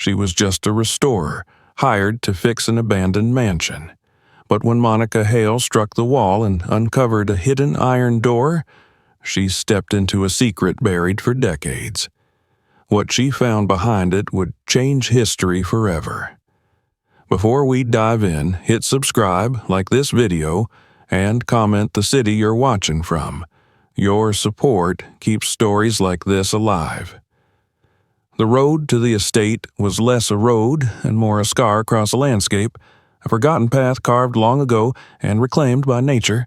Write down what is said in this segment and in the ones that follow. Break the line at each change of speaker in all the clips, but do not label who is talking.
She was just a restorer, hired to fix an abandoned mansion. But when Monica Hale struck the wall and uncovered a hidden iron door, she stepped into a secret buried for decades. What she found behind it would change history forever. Before we dive in, hit subscribe, like this video, and comment the city you're watching from. Your support keeps stories like this alive. The road to the estate was less a road and more a scar across a landscape, a forgotten path carved long ago and reclaimed by nature.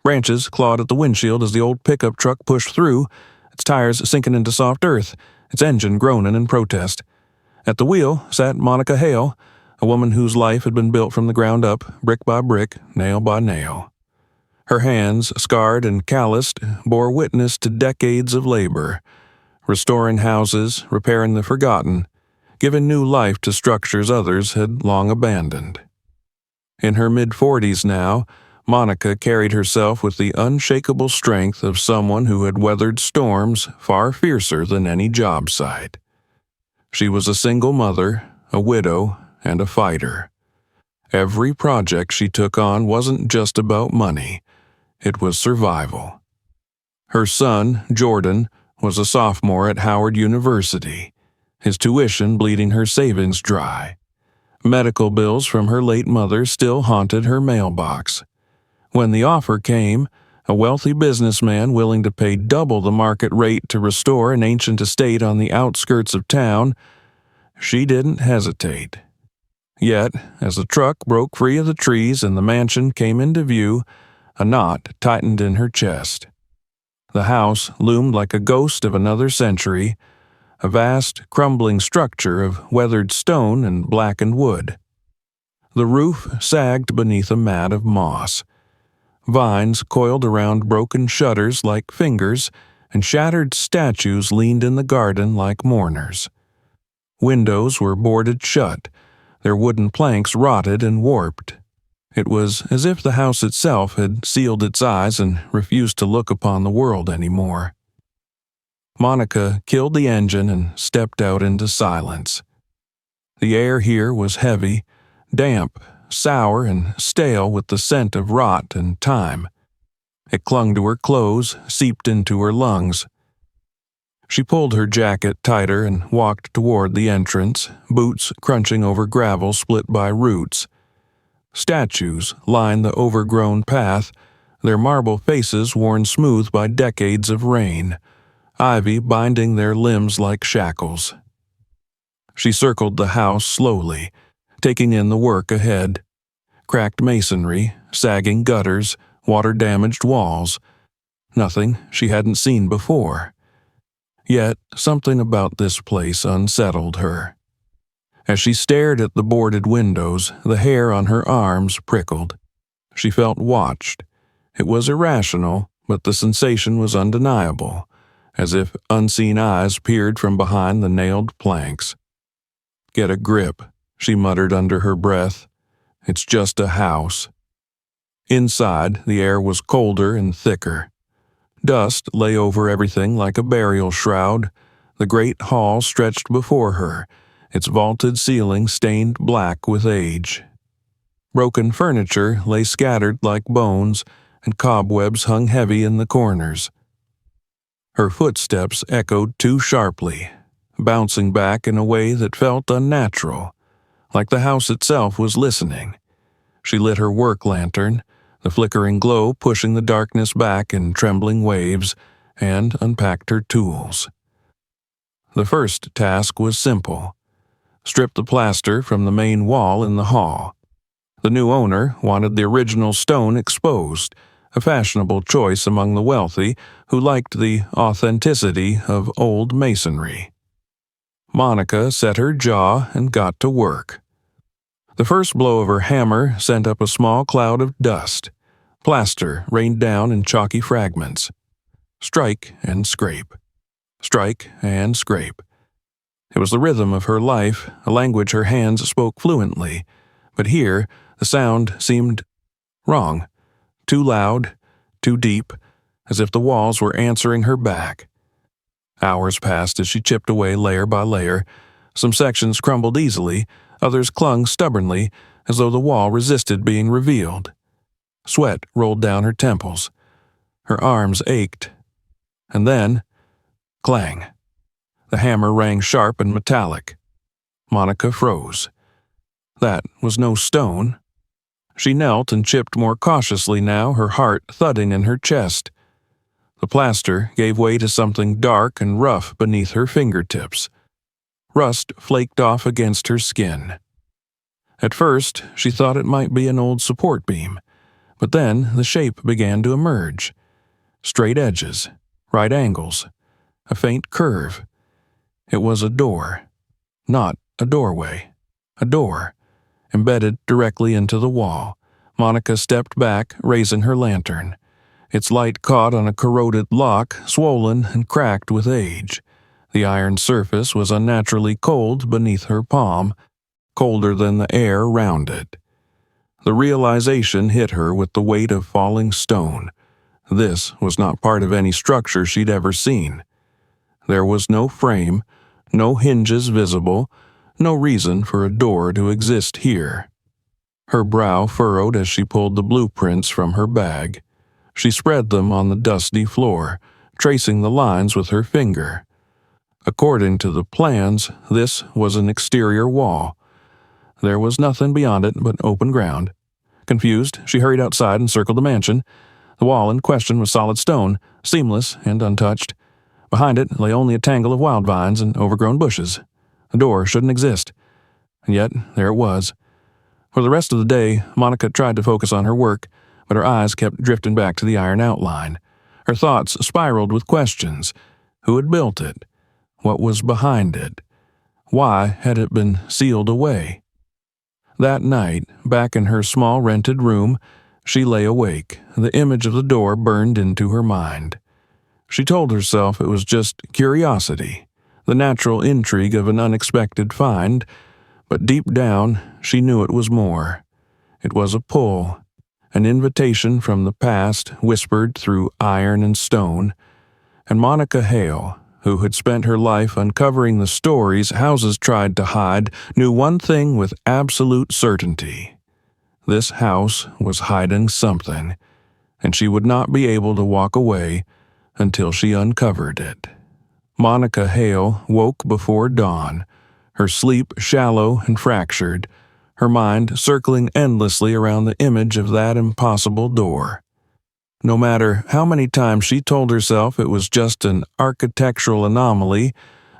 Branches clawed at the windshield as the old pickup truck pushed through, its tires sinking into soft earth, its engine groaning in protest. At the wheel sat Monica Hale, a woman whose life had been built from the ground up, brick by brick, nail by nail. Her hands, scarred and calloused, bore witness to decades of labor, restoring houses, repairing the forgotten, giving new life to structures others had long abandoned. In her mid-40s now, Monica carried herself with the unshakable strength of someone who had weathered storms far fiercer than any job site. She was a single mother, a widow, and a fighter. Every project she took on wasn't just about money, it was survival. Her son, Jordan, was a sophomore at Howard University, his tuition bleeding her savings dry. Medical bills from her late mother still haunted her mailbox. When the offer came, a wealthy businessman willing to pay double the market rate to restore an ancient estate on the outskirts of town, she didn't hesitate. Yet, as the truck broke free of the trees and the mansion came into view, a knot tightened in her chest. The house loomed like a ghost of another century, a vast, crumbling structure of weathered stone and blackened wood. The roof sagged beneath a mat of moss. Vines coiled around broken shutters like fingers, and shattered statues leaned in the garden like mourners. Windows were boarded shut, their wooden planks rotted and warped. It was as if the house itself had sealed its eyes and refused to look upon the world anymore. Monica killed the engine and stepped out into silence. The air here was heavy, damp, sour, and stale with the scent of rot and time. It clung to her clothes, seeped into her lungs. She pulled her jacket tighter and walked toward the entrance, boots crunching over gravel split by roots. Statues lined the overgrown path, their marble faces worn smooth by decades of rain, ivy binding their limbs like shackles. She circled the house slowly, taking in the work ahead. Cracked masonry, sagging gutters, water-damaged walls. Nothing she hadn't seen before. Yet something about this place unsettled her. As she stared at the boarded windows, the hair on her arms prickled. She felt watched. It was irrational, but the sensation was undeniable, as if unseen eyes peered from behind the nailed planks. "Get a grip," she muttered under her breath. "It's just a house." Inside, the air was colder and thicker. Dust lay over everything like a burial shroud. The great hall stretched before her, its vaulted ceiling stained black with age. Broken furniture lay scattered like bones, and cobwebs hung heavy in the corners. Her footsteps echoed too sharply, bouncing back in a way that felt unnatural, like the house itself was listening. She lit her work lantern, the flickering glow pushing the darkness back in trembling waves, and unpacked her tools. The first task was simple. Strip the plaster from the main wall in the hall. The new owner wanted the original stone exposed, a fashionable choice among the wealthy who liked the authenticity of old masonry. Monica set her jaw and got to work. The first blow of her hammer sent up a small cloud of dust. Plaster rained down in chalky fragments. Strike and scrape. Strike and scrape. It was the rhythm of her life, a language her hands spoke fluently, but here the sound seemed wrong, too loud, too deep, as if the walls were answering her back. Hours passed as she chipped away layer by layer, Some sections crumbled easily, others clung stubbornly, as though the wall resisted being revealed. Sweat rolled down her temples. Her arms ached. And then, clang. The hammer rang sharp and metallic. Monica froze. That was no stone. She knelt and chipped more cautiously now, her heart thudding in her chest. The plaster gave way to something dark and rough beneath her fingertips. Rust flaked off against her skin. At first, she thought it might be an old support beam, but then the shape began to emerge. Straight edges, right angles, a faint curve. It was a door. Not a doorway. A door, embedded directly into the wall. Monica stepped back, raising her lantern. Its light caught on a corroded lock, swollen and cracked with age. The iron surface was unnaturally cold beneath her palm, colder than the air round it. The realization hit her with the weight of falling stone. This was not part of any structure she'd ever seen. There was no frame, no hinges visible, no reason for a door to exist here. Her brow furrowed as she pulled the blueprints from her bag. She spread them on the dusty floor, tracing the lines with her finger. According to the plans, this was an exterior wall. There was nothing beyond it but open ground. Confused, she hurried outside and circled the mansion. The wall in question was solid stone, seamless and untouched. Behind it lay only a tangle of wild vines and overgrown bushes. The door shouldn't exist. And yet, there it was. For the rest of the day, Monica tried to focus on her work, but her eyes kept drifting back to the iron outline. Her thoughts spiraled with questions. Who had built it? What was behind it? Why had it been sealed away? That night, back in her small rented room, she lay awake, the image of the door burned into her mind. She told herself it was just curiosity, the natural intrigue of an unexpected find, but deep down she knew it was more. It was a pull, an invitation from the past whispered through iron and stone, and Monica Hale, who had spent her life uncovering the stories houses tried to hide, knew one thing with absolute certainty. This house was hiding something, and she would not be able to walk away until she uncovered it. Monica Hale woke before dawn, her sleep shallow and fractured, her mind circling endlessly around the image of that impossible door. No matter how many times she told herself it was just an architectural anomaly,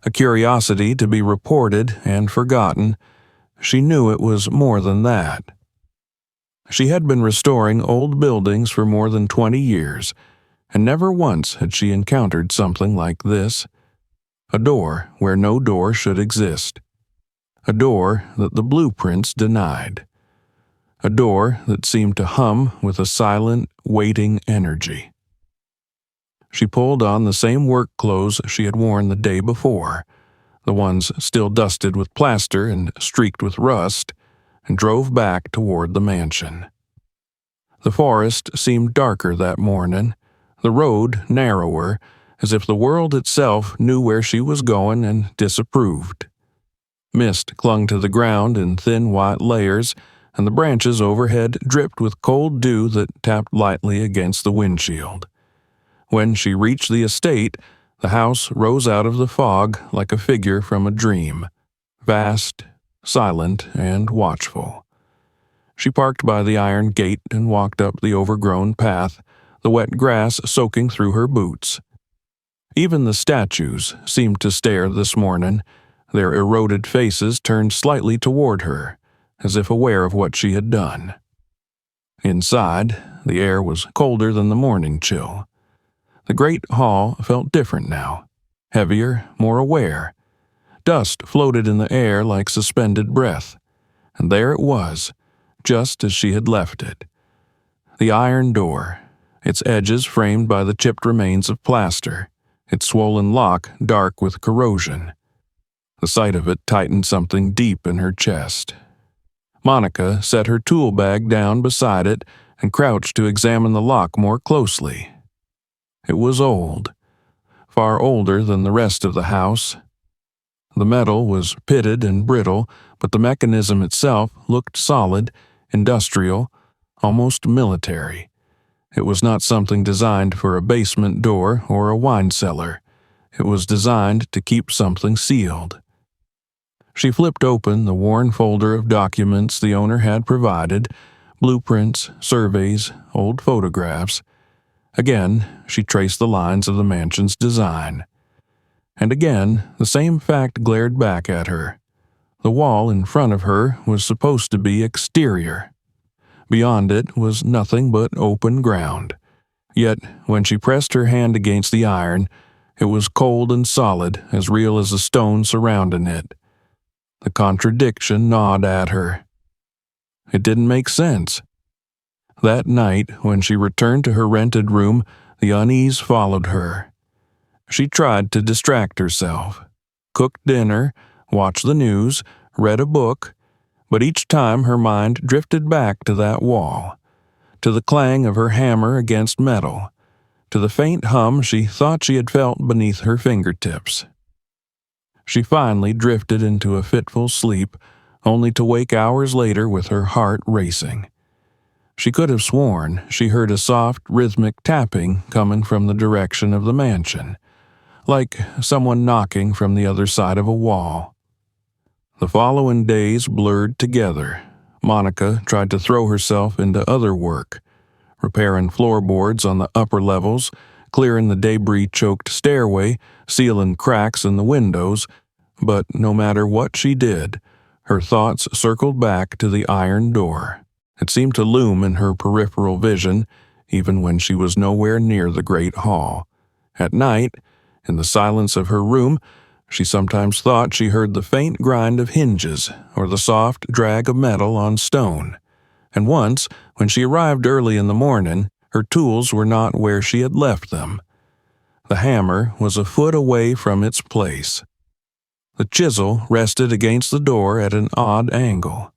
a curiosity to be reported and forgotten, she knew it was more than that. She had been restoring old buildings for more than 20 years, and never once had she encountered something like this. A door where no door should exist. A door that the blueprints denied. A door that seemed to hum with a silent, waiting energy. She pulled on the same work clothes she had worn the day before, the ones still dusted with plaster and streaked with rust, and drove back toward the mansion. The forest seemed darker that morning, the road narrower, as if the world itself knew where she was going and disapproved. Mist clung to the ground in thin white layers, and the branches overhead dripped with cold dew that tapped lightly against the windshield. When she reached the estate, the house rose out of the fog like a figure from a dream, vast, silent, and watchful. She parked by the iron gate and walked up the overgrown path, the wet grass soaking through her boots. Even the statues seemed to stare this morning, their eroded faces turned slightly toward her, as if aware of what she had done. Inside, the air was colder than the morning chill. The great hall felt different now, heavier, more aware. Dust floated in the air like suspended breath, and there it was, just as she had left it. The iron door, its edges framed by the chipped remains of plaster, its swollen lock dark with corrosion. The sight of it tightened something deep in her chest. Monica set her tool bag down beside it and crouched to examine the lock more closely. It was old, far older than the rest of the house. The metal was pitted and brittle, but the mechanism itself looked solid, industrial, almost military. It was not something designed for a basement door or a wine cellar. It was designed to keep something sealed. She flipped open the worn folder of documents the owner had provided, blueprints, surveys, old photographs. Again, she traced the lines of the mansion's design. And again, the same fact glared back at her. The wall in front of her was supposed to be exterior. Beyond it was nothing but open ground. Yet, when she pressed her hand against the iron, it was cold and solid, as real as the stone surrounding it. The contradiction gnawed at her. It didn't make sense. That night, when she returned to her rented room, the unease followed her. She tried to distract herself, cooked dinner, watched the news, read a book, but each time her mind drifted back to that wall, to the clang of her hammer against metal, to the faint hum she thought she had felt beneath her fingertips. She finally drifted into a fitful sleep, only to wake hours later with her heart racing. She could have sworn she heard a soft, rhythmic tapping coming from the direction of the mansion, like someone knocking from the other side of a wall. The following days blurred together. Monica tried to throw herself into other work, repairing floorboards on the upper levels, clearing the debris-choked stairway, sealing cracks in the windows, but no matter what she did, her thoughts circled back to the iron door. It seemed to loom in her peripheral vision, even when she was nowhere near the great hall. At night, in the silence of her room, she sometimes thought she heard the faint grind of hinges or the soft drag of metal on stone. And once, when she arrived early in the morning, her tools were not where she had left them. The hammer was a foot away from its place. The chisel rested against the door at an odd angle.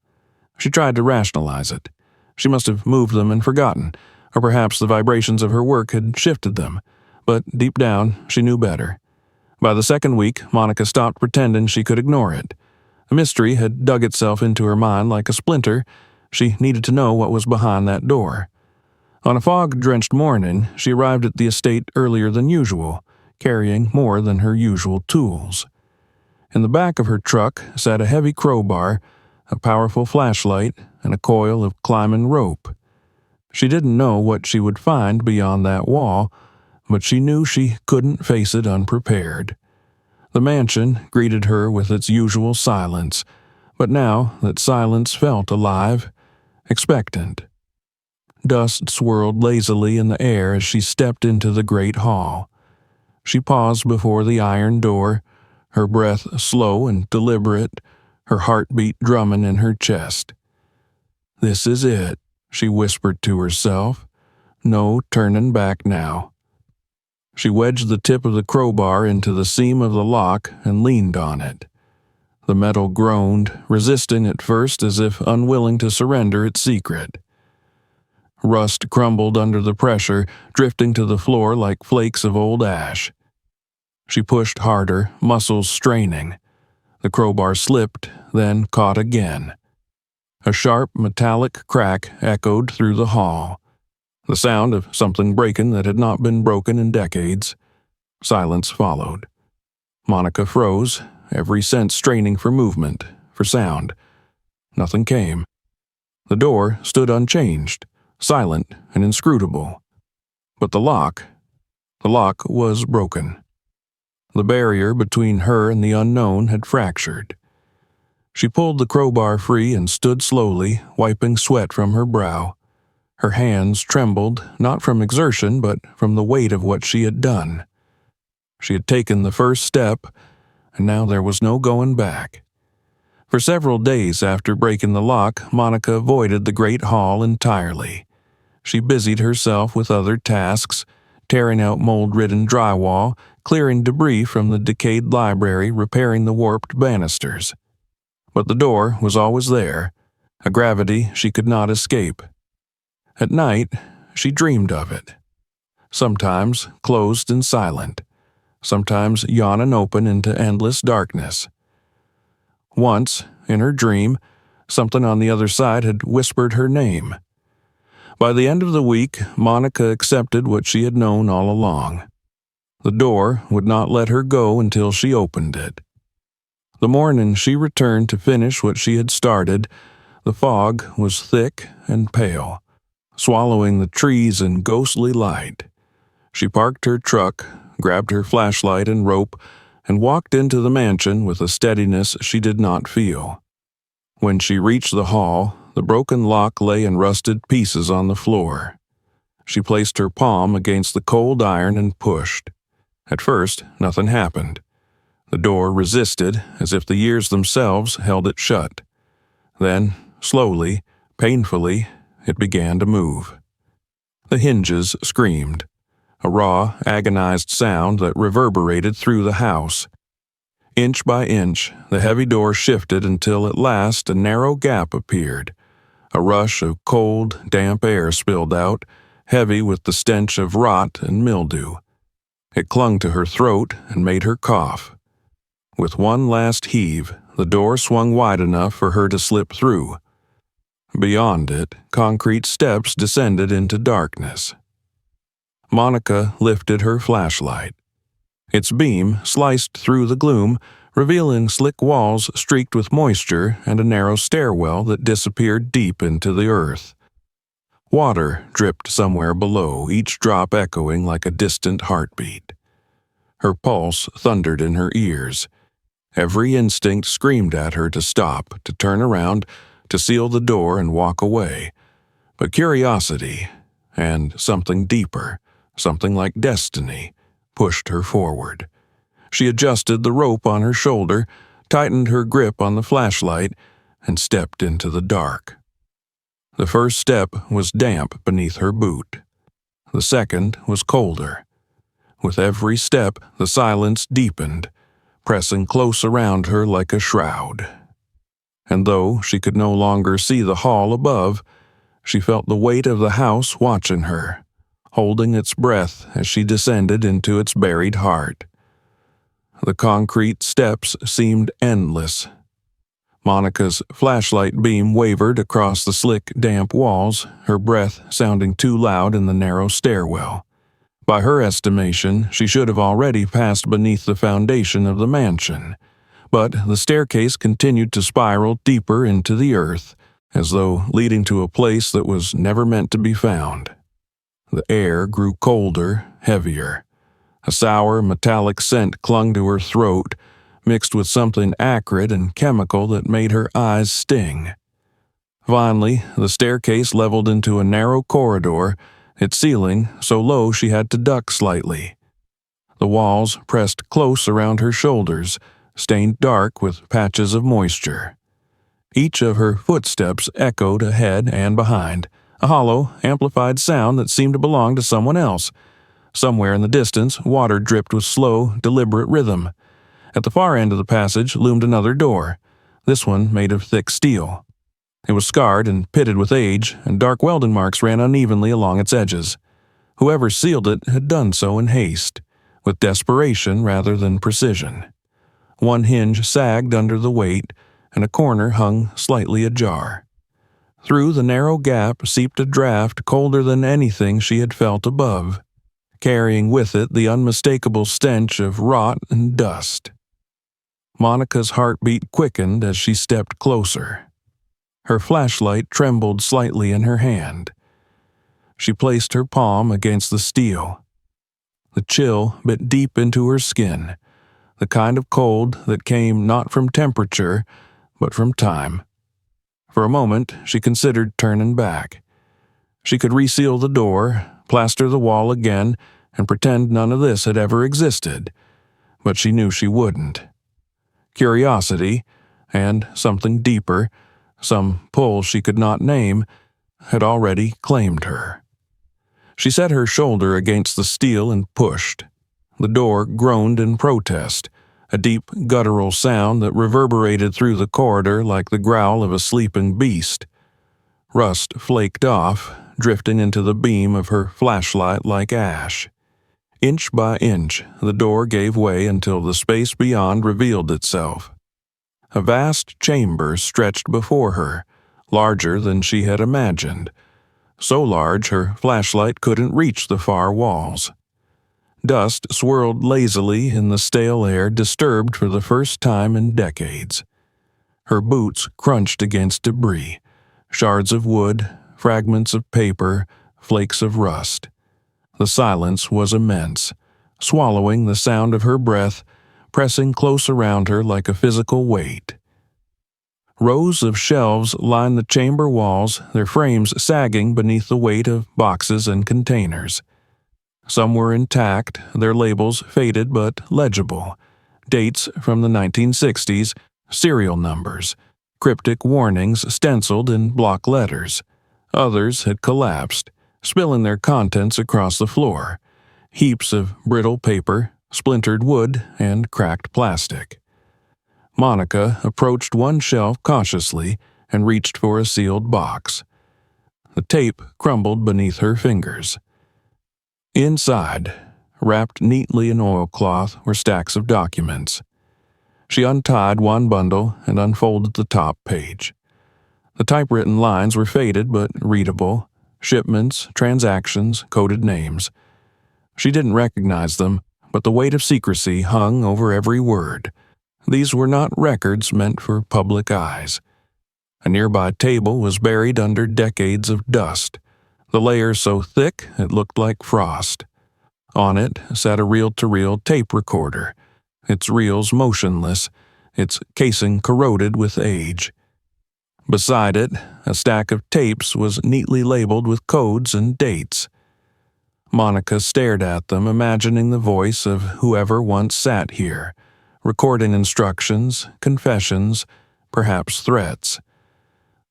She tried to rationalize it. She must have moved them and forgotten, or perhaps the vibrations of her work had shifted them. But deep down, she knew better. By the second week, Monica stopped pretending she could ignore it. A mystery had dug itself into her mind like a splinter. She needed to know what was behind that door. On a fog-drenched morning, she arrived at the estate earlier than usual, carrying more than her usual tools. In the back of her truck sat a heavy crowbar, a powerful flashlight, and a coil of climbing rope. She didn't know what she would find beyond that wall, but she knew she couldn't face it unprepared. The mansion greeted her with its usual silence, but now that silence felt alive, expectant. Dust swirled lazily in the air as she stepped into the great hall. She paused before the iron door, her breath slow and deliberate, her heartbeat drumming in her chest. "This is it," she whispered to herself. "No turning back now." She wedged the tip of the crowbar into the seam of the lock and leaned on it. The metal groaned, resisting at first as if unwilling to surrender its secret. Rust crumbled under the pressure, drifting to the floor like flakes of old ash. She pushed harder, muscles straining. The crowbar slipped, then caught again. A sharp metallic crack echoed through the hall. The sound of something breaking that had not been broken in decades. Silence followed. Monica froze, every sense straining for movement, for sound. Nothing came. The door stood unchanged, silent and inscrutable. But the lock was broken. The barrier between her and the unknown had fractured. She pulled the crowbar free and stood slowly, wiping sweat from her brow. Her hands trembled, not from exertion, but from the weight of what she had done. She had taken the first step, and now there was no going back. For several days after breaking the lock, Monica avoided the great hall entirely. She busied herself with other tasks, tearing out mold-ridden drywall, clearing debris from the decayed library, repairing the warped banisters. But the door was always there, a gravity she could not escape. At night, she dreamed of it. Sometimes closed and silent, sometimes yawning open into endless darkness. Once, in her dream, something on the other side had whispered her name. By the end of the week, Monica accepted what she had known all along. The door would not let her go until she opened it. The morning she returned to finish what she had started, the fog was thick and pale, swallowing the trees in ghostly light. She parked her truck, grabbed her flashlight and rope, and walked into the mansion with a steadiness she did not feel. When she reached the hall, the broken lock lay in rusted pieces on the floor. She placed her palm against the cold iron and pushed. At first, nothing happened. The door resisted, as if the years themselves held it shut. Then, slowly, painfully, it began to move. The hinges screamed, a raw, agonized sound that reverberated through the house. Inch by inch, the heavy door shifted until at last a narrow gap appeared. A rush of cold, damp air spilled out, heavy with the stench of rot and mildew. It clung to her throat and made her cough. With one last heave, the door swung wide enough for her to slip through. Beyond it, concrete steps descended into darkness. Monica lifted her flashlight. Its beam sliced through the gloom, revealing slick walls streaked with moisture and a narrow stairwell that disappeared deep into the earth. Water dripped somewhere below, each drop echoing like a distant heartbeat. Her pulse thundered in her ears. Every instinct screamed at her to stop, to turn around, to seal the door and walk away. But curiosity, and something deeper, something like destiny, pushed her forward. She adjusted the rope on her shoulder, tightened her grip on the flashlight, and stepped into the dark. The first step was damp beneath her boot. The second was colder. With every step, the silence deepened, pressing close around her like a shroud. And though she could no longer see the hall above, she felt the weight of the house watching her, holding its breath as she descended into its buried heart. The concrete steps seemed endless. Monica's flashlight beam wavered across the slick, damp walls, her breath sounding too loud in the narrow stairwell. By her estimation, she should have already passed beneath the foundation of the mansion, but the staircase continued to spiral deeper into the earth, as though leading to a place that was never meant to be found. The air grew colder, heavier. A sour, metallic scent clung to her throat, mixed with something acrid and chemical that made her eyes sting. Finally, the staircase leveled into a narrow corridor, its ceiling so low she had to duck slightly. The walls pressed close around her shoulders, stained dark with patches of moisture. Each of her footsteps echoed ahead and behind, a hollow, amplified sound that seemed to belong to someone else. Somewhere in the distance, water dripped with slow, deliberate rhythm. At the far end of the passage loomed another door, this one made of thick steel. It was scarred and pitted with age, and dark welding marks ran unevenly along its edges. Whoever sealed it had done so in haste, with desperation rather than precision. One hinge sagged under the weight, and a corner hung slightly ajar. Through the narrow gap seeped a draft colder than anything she had felt above, carrying with it the unmistakable stench of rot and dust. Monica's heartbeat quickened as she stepped closer. Her flashlight trembled slightly in her hand. She placed her palm against the steel. The chill bit deep into her skin, the kind of cold that came not from temperature, but from time. For a moment, she considered turning back. She could reseal the door, plaster the wall again, and pretend none of this had ever existed, but she knew she wouldn't. Curiosity, and something deeper, some pull she could not name, had already claimed her. She set her shoulder against the steel and pushed. The door groaned in protest, a deep guttural sound that reverberated through the corridor like the growl of a sleeping beast. Rust flaked off, drifting into the beam of her flashlight like ash. Inch by inch, the door gave way until the space beyond revealed itself. A vast chamber stretched before her, larger than she had imagined. So large her flashlight couldn't reach the far walls. Dust swirled lazily in the stale air, disturbed for the first time in decades. Her boots crunched against debris, shards of wood, fragments of paper, flakes of rust. The silence was immense, swallowing the sound of her breath, pressing close around her like a physical weight. Rows of shelves lined the chamber walls, their frames sagging beneath the weight of boxes and containers. Some were intact, their labels faded but legible. Dates from the 1960s, serial numbers, cryptic warnings stenciled in block letters. Others had collapsed, spilling their contents across the floor. Heaps of brittle paper, splintered wood, and cracked plastic. Monica approached one shelf cautiously and reached for a sealed box. The tape crumbled beneath her fingers. Inside, wrapped neatly in oilcloth, were stacks of documents. She untied one bundle and unfolded the top page. The typewritten lines were faded but readable. Shipments, transactions, coded names. She didn't recognize them, but the weight of secrecy hung over every word. These were not records meant for public eyes. A nearby table was buried under decades of dust, the layers so thick it looked like frost. On it sat a reel-to-reel tape recorder, its reels motionless, its casing corroded with age. Beside it, a stack of tapes was neatly labeled with codes and dates. Monica stared at them, imagining the voice of whoever once sat here, recording instructions, confessions, perhaps threats.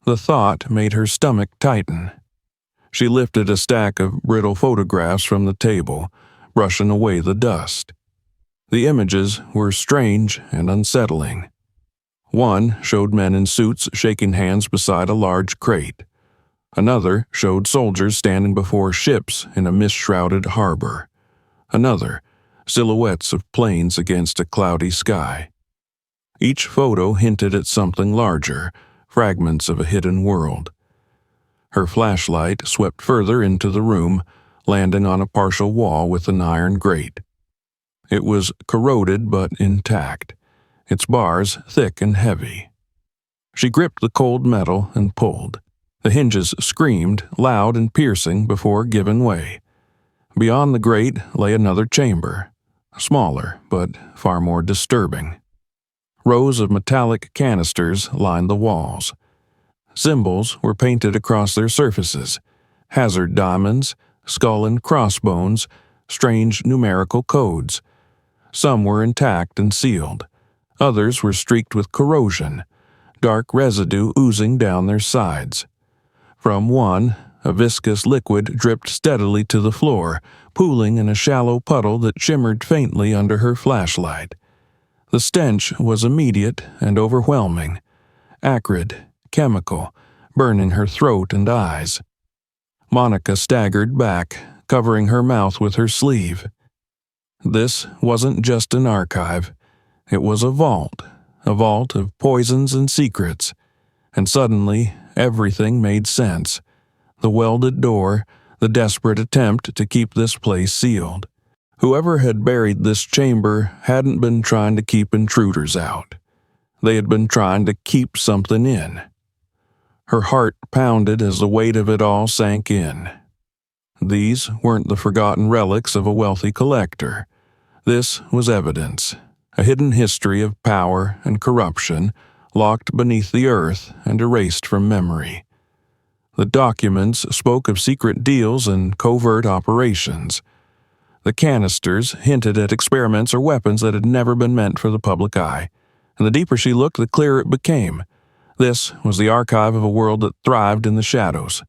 The thought made her stomach tighten. She lifted a stack of brittle photographs from the table, brushing away the dust. The images were strange and unsettling. One showed men in suits shaking hands beside a large crate. Another showed soldiers standing before ships in a mist-shrouded harbor. Another, silhouettes of planes against a cloudy sky. Each photo hinted at something larger, fragments of a hidden world. Her flashlight swept further into the room, landing on a partial wall with an iron grate. It was corroded but intact, its bars thick and heavy. She gripped the cold metal and pulled. The hinges screamed, loud and piercing, before giving way. Beyond the grate lay another chamber, smaller but far more disturbing. Rows of metallic canisters lined the walls. Symbols were painted across their surfaces, hazard diamonds, skull and crossbones, strange numerical codes. Some were intact and sealed. Others were streaked with corrosion, dark residue oozing down their sides. From one, a viscous liquid dripped steadily to the floor, pooling in a shallow puddle that shimmered faintly under her flashlight. The stench was immediate and overwhelming, acrid, chemical, burning her throat and eyes. Monica staggered back, covering her mouth with her sleeve. This wasn't just an archive. It was a vault of poisons and secrets. And suddenly, everything made sense. The welded door, the desperate attempt to keep this place sealed. Whoever had buried this chamber hadn't been trying to keep intruders out. They had been trying to keep something in. Her heart pounded as the weight of it all sank in. These weren't the forgotten relics of a wealthy collector. This was evidence, a hidden history of power and corruption, locked beneath the earth and erased from memory. The documents spoke of secret deals and covert operations. The canisters hinted at experiments or weapons that had never been meant for the public eye, and the deeper she looked, the clearer it became. This was the archive of a world that thrived in the shadows.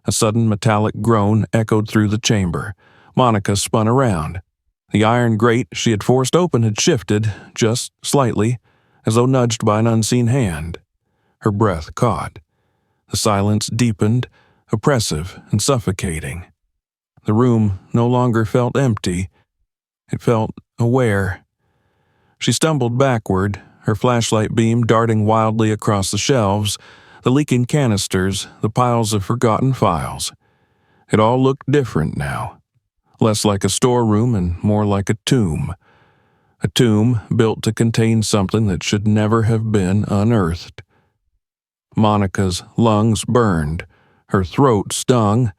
A sudden metallic groan echoed through the chamber. Monica spun around. The iron grate she had forced open had shifted, just slightly, as though nudged by an unseen hand. Her breath caught. The silence deepened, oppressive and suffocating. The room no longer felt empty. It felt aware. She stumbled backward, her flashlight beam darting wildly across the shelves, the leaking canisters, the piles of forgotten files. It all looked different now, less like a storeroom and more like a tomb. A tomb built to contain something that should never have been unearthed. Monica's lungs burned. Her throat stung.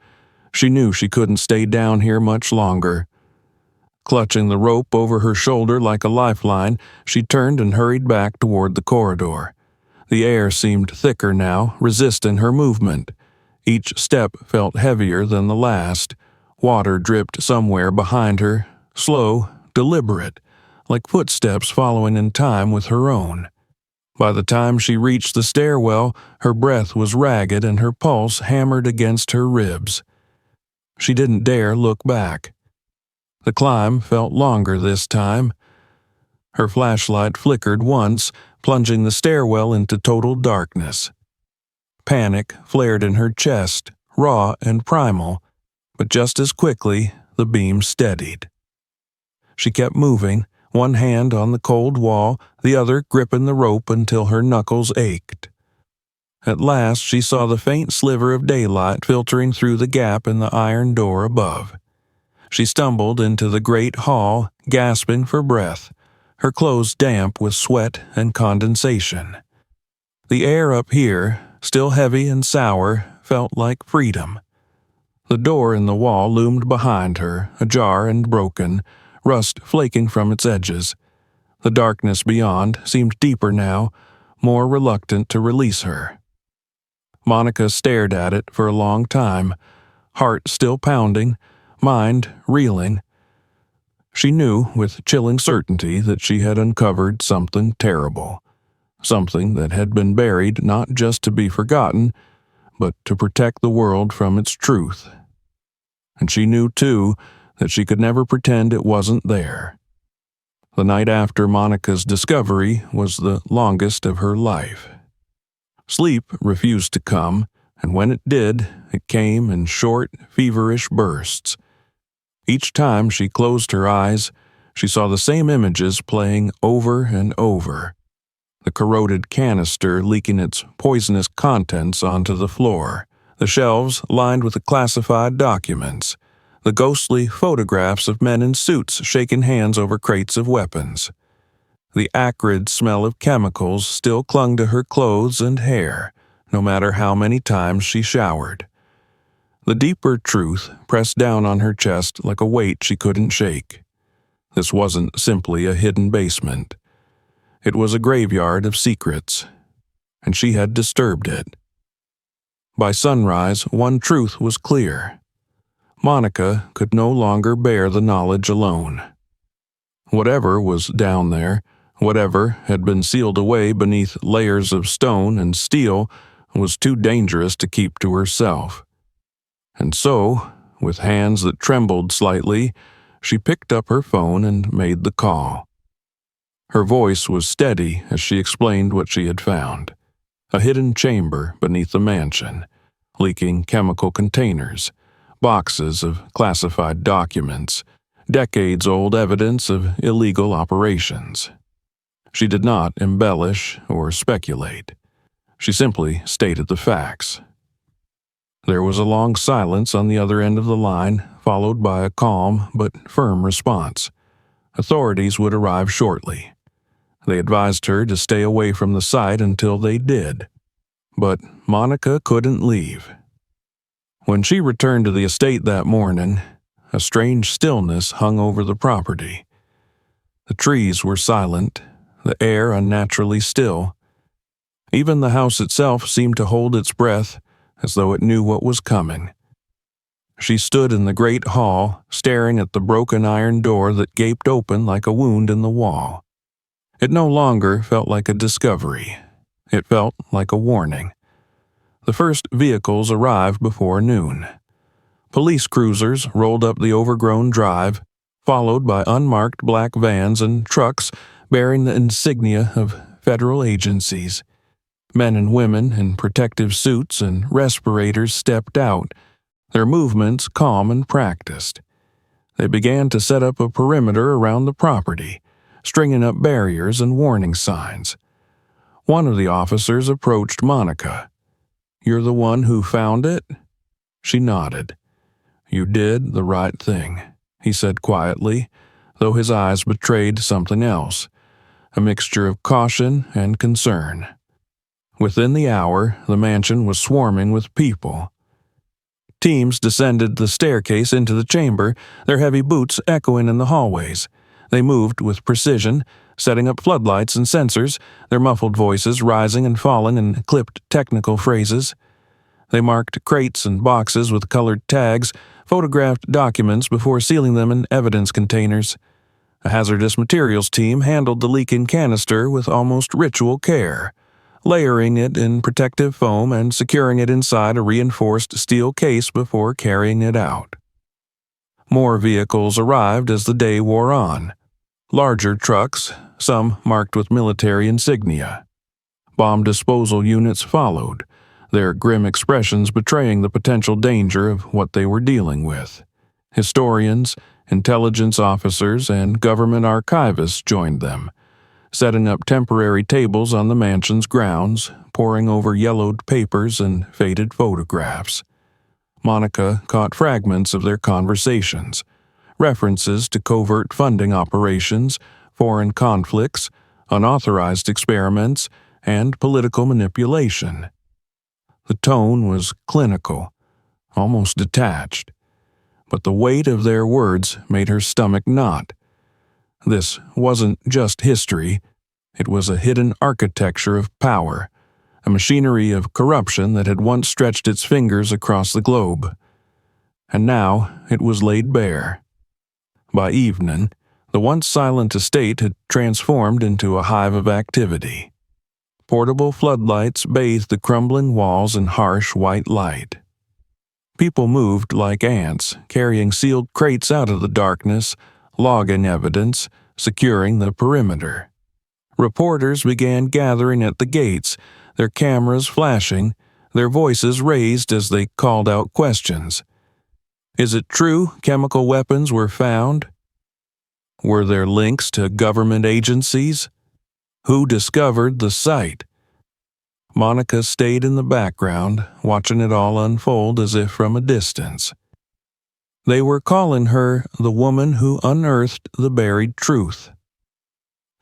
She knew she couldn't stay down here much longer. Clutching the rope over her shoulder like a lifeline, she turned and hurried back toward the corridor. The air seemed thicker now, resisting her movement. Each step felt heavier than the last. Water dripped somewhere behind her, slow, deliberate, like footsteps following in time with her own. By the time she reached the stairwell, her breath was ragged and her pulse hammered against her ribs. She didn't dare look back. The climb felt longer this time. Her flashlight flickered once, plunging the stairwell into total darkness. Panic flared in her chest, raw and primal, but just as quickly the beam steadied. She kept moving, one hand on the cold wall, the other gripping the rope until her knuckles ached. At last she saw the faint sliver of daylight filtering through the gap in the iron door above. She stumbled into the great hall, gasping for breath, her clothes damp with sweat and condensation. The air up here, still heavy and sour, felt like freedom. The door in the wall loomed behind her, ajar and broken, rust flaking from its edges. The darkness beyond seemed deeper now, more reluctant to release her. Monica stared at it for a long time, heart still pounding, mind reeling. She knew with chilling certainty that she had uncovered something terrible, something that had been buried not just to be forgotten, but to protect the world from its truth. And she knew, too, that she could never pretend it wasn't there. The night after Monica's discovery was the longest of her life. Sleep refused to come, and when it did, it came in short, feverish bursts. Each time she closed her eyes, she saw the same images playing over and over. The corroded canister leaking its poisonous contents onto the floor, the shelves lined with the classified documents, the ghostly photographs of men in suits shaking hands over crates of weapons. The acrid smell of chemicals still clung to her clothes and hair, no matter how many times she showered. The deeper truth pressed down on her chest like a weight she couldn't shake. This wasn't simply a hidden basement. It was a graveyard of secrets, and she had disturbed it. By sunrise, one truth was clear. Monica could no longer bear the knowledge alone. Whatever was down there, whatever had been sealed away beneath layers of stone and steel, was too dangerous to keep to herself. And so, with hands that trembled slightly, she picked up her phone and made the call. Her voice was steady as she explained what she had found. A hidden chamber beneath the mansion, leaking chemical containers, boxes of classified documents, decades-old evidence of illegal operations. She did not embellish or speculate. She simply stated the facts. There was a long silence on the other end of the line, followed by a calm but firm response. Authorities would arrive shortly. They advised her to stay away from the site until they did. But Monica couldn't leave. When she returned to the estate that morning, a strange stillness hung over the property. The trees were silent, the air unnaturally still. Even the house itself seemed to hold its breath, as though it knew what was coming. She stood in the great hall, staring at the broken iron door that gaped open like a wound in the wall. It no longer felt like a discovery. It felt like a warning. The first vehicles arrived before noon. Police cruisers rolled up the overgrown drive, followed by unmarked black vans and trucks bearing the insignia of federal agencies. Men and women in protective suits and respirators stepped out, their movements calm and practiced. They began to set up a perimeter around the property, stringing up barriers and warning signs. One of the officers approached Monica. "You're the one who found it?" She nodded. "You did the right thing," he said quietly, though his eyes betrayed something else, a mixture of caution and concern. Within the hour, the mansion was swarming with people. Teams descended the staircase into the chamber, their heavy boots echoing in the hallways. They moved with precision, setting up floodlights and sensors, their muffled voices rising and falling in clipped technical phrases. They marked crates and boxes with colored tags, photographed documents before sealing them in evidence containers. A hazardous materials team handled the leaking canister with almost ritual care, layering it in protective foam and securing it inside a reinforced steel case before carrying it out. More vehicles arrived as the day wore on. Larger trucks, some marked with military insignia. Bomb disposal units followed, their grim expressions betraying the potential danger of what they were dealing with. Historians, intelligence officers, and government archivists joined them, setting up temporary tables on the mansion's grounds, poring over yellowed papers and faded photographs. Monica caught fragments of their conversations, references to covert funding operations, foreign conflicts, unauthorized experiments, and political manipulation. The tone was clinical, almost detached, but the weight of their words made her stomach knot. This wasn't just history, it was a hidden architecture of power, a machinery of corruption that had once stretched its fingers across the globe. And now it was laid bare. By evening, the once silent estate had transformed into a hive of activity. Portable floodlights bathed the crumbling walls in harsh white light. People moved like ants, carrying sealed crates out of the darkness, logging evidence, securing the perimeter. Reporters began gathering at the gates, their cameras flashing, their voices raised as they called out questions. Is it true chemical weapons were found? Were there links to government agencies? Who discovered the site? Monica stayed in the background, watching it all unfold as if from a distance. They were calling her the woman who unearthed the buried truth.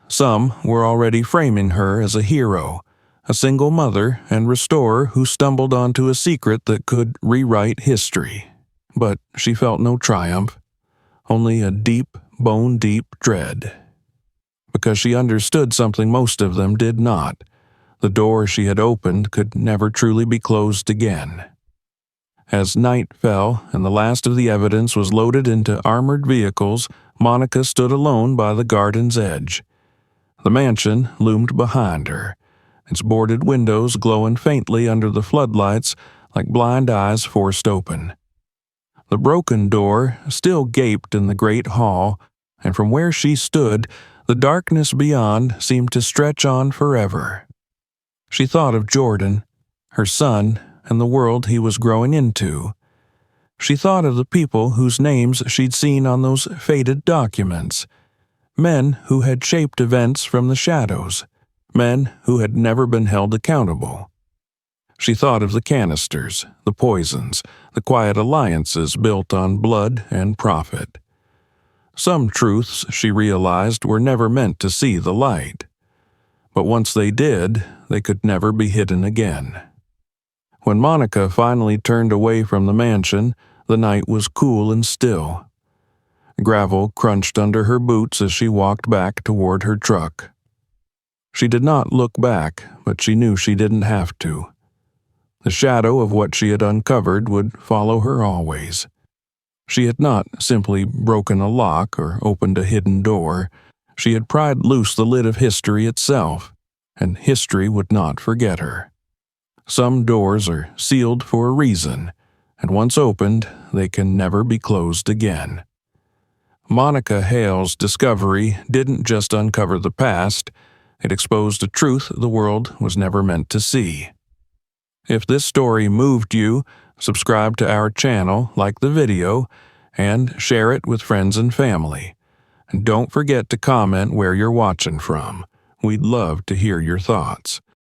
Some were already framing her as a hero, a single mother and restorer who stumbled onto a secret that could rewrite history. But she felt no triumph, only a deep, bone-deep dread. Because she understood something most of them did not. The door she had opened could never truly be closed again. As night fell and the last of the evidence was loaded into armored vehicles, Monica stood alone by the garden's edge. The mansion loomed behind her, its boarded windows glowing faintly under the floodlights like blind eyes forced open. The broken door still gaped in the great hall, and from where she stood, the darkness beyond seemed to stretch on forever. She thought of Jordan, her son, and the world he was growing into. She thought of the people whose names she'd seen on those faded documents, men who had shaped events from the shadows, men who had never been held accountable. She thought of the canisters, the poisons, the quiet alliances built on blood and profit. Some truths, she realized, were never meant to see the light. But once they did, they could never be hidden again. When Monica finally turned away from the mansion, the night was cool and still. Gravel crunched under her boots as she walked back toward her truck. She did not look back, but she knew she didn't have to. The shadow of what she had uncovered would follow her always. She had not simply broken a lock or opened a hidden door. She had pried loose the lid of history itself, and history would not forget her. Some doors are sealed for a reason, and once opened, they can never be closed again. Monica Hale's discovery didn't just uncover the past, it exposed a truth the world was never meant to see. If this story moved you, subscribe to our channel, like the video, and share it with friends and family. And don't forget to comment where you're watching from. We'd love to hear your thoughts.